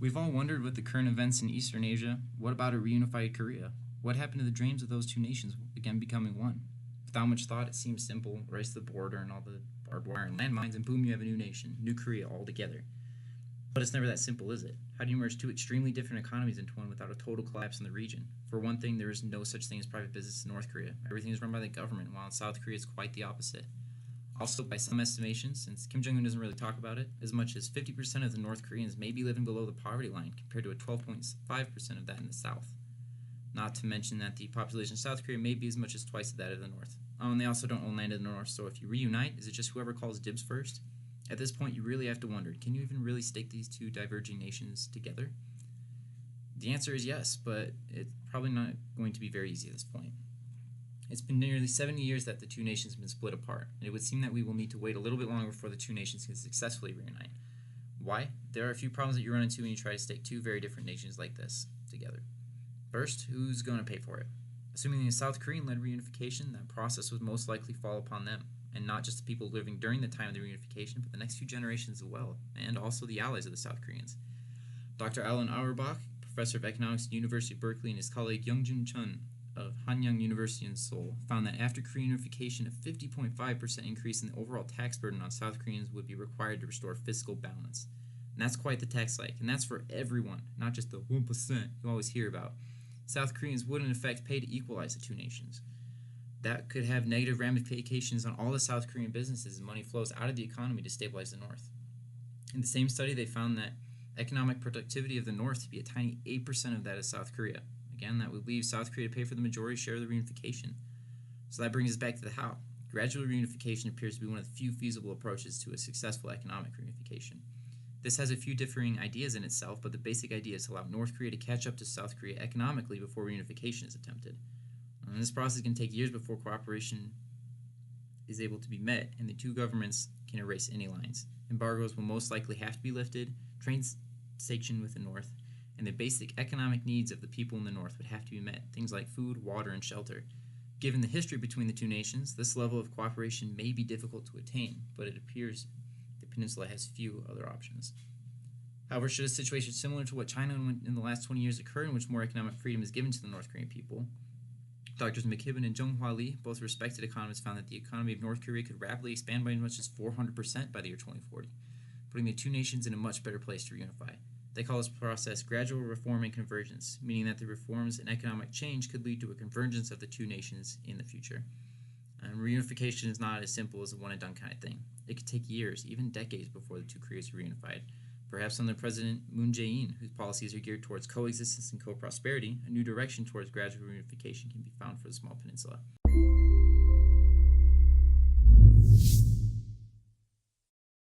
We've all wondered with the current events in Eastern Asia, what about a reunified Korea? What happened to the dreams of those two nations again becoming one? Without much thought, it seems simple. Race the border and all the barbed wire and landmines, and boom, you have a new nation, new Korea all together. But it's never that simple, is it? How do you merge two extremely different economies into one without a total collapse in the region? For one thing, there is no such thing as private business in North Korea. Everything is run by the government, while in South Korea it's quite the opposite. Also, by some estimations, since Kim Jong-un doesn't really talk about it, as much as 50% of the North Koreans may be living below the poverty line compared to a 12.5% of that in the South. Not to mention that the population of South Korea may be as much as twice that of the North. Oh, and they also don't own land in the North, so if you reunite, is it just whoever calls dibs first? At this point, you really have to wonder, can you even really stake these two diverging nations together? The answer is yes, but it's probably not going to be very easy at this point. It's been nearly 70 years that the two nations have been split apart, and it would seem that we will need to wait a little bit longer before the two nations can successfully reunite. Why? There are a few problems that you run into when you try to stake two very different nations like this together. First, who's going to pay for it? Assuming the South Korean-led reunification, that process would most likely fall upon them, and not just the people living during the time of the reunification, but the next few generations as well, and also the allies of the South Koreans. Dr. Alan Auerbach, professor of economics at the University of Berkeley, and his colleague Youngjun Chun of Hanyang University in Seoul found that after Korean unification, a 50.5% increase in the overall tax burden on South Koreans would be required to restore fiscal balance. And that's quite the tax hike, and that's for everyone, not just the 1% you always hear about. South Koreans would in effect pay to equalize the two nations. That could have negative ramifications on all the South Korean businesses, and money flows out of the economy to stabilize the North. In the same study, they found that economic productivity of the North to be a tiny 8% of that of South Korea. Again, that would leave South Korea to pay for the majority share of the reunification. So that brings us back to the how. Gradual reunification appears to be one of the few feasible approaches to a successful economic reunification. This has a few differing ideas in itself, but the basic idea is to allow North Korea to catch up to South Korea economically before reunification is attempted. And this process can take years before cooperation is able to be met, and the two governments can erase any lines. Embargoes will most likely have to be lifted, trade sanctioned with the North, and the basic economic needs of the people in the North would have to be met, things like food, water, and shelter. Given the history between the two nations, this level of cooperation may be difficult to attain, but it appears the peninsula has few other options. However, should a situation similar to what China in the last 20 years occur, in which more economic freedom is given to the North Korean people, Drs. McKibben and Jung-Hwa Lee, both respected economists, found that the economy of North Korea could rapidly expand by as much as 400% by the year 2040, putting the two nations in a much better place to reunify. They call this process gradual reform and convergence, meaning that the reforms and economic change could lead to a convergence of the two nations in the future. And reunification is not as simple as a one-and-done kind of thing. It could take years, even decades, before the two Koreas are reunified. Perhaps under President Moon Jae-in, whose policies are geared towards coexistence and co-prosperity, a new direction towards gradual reunification can be found for the small peninsula.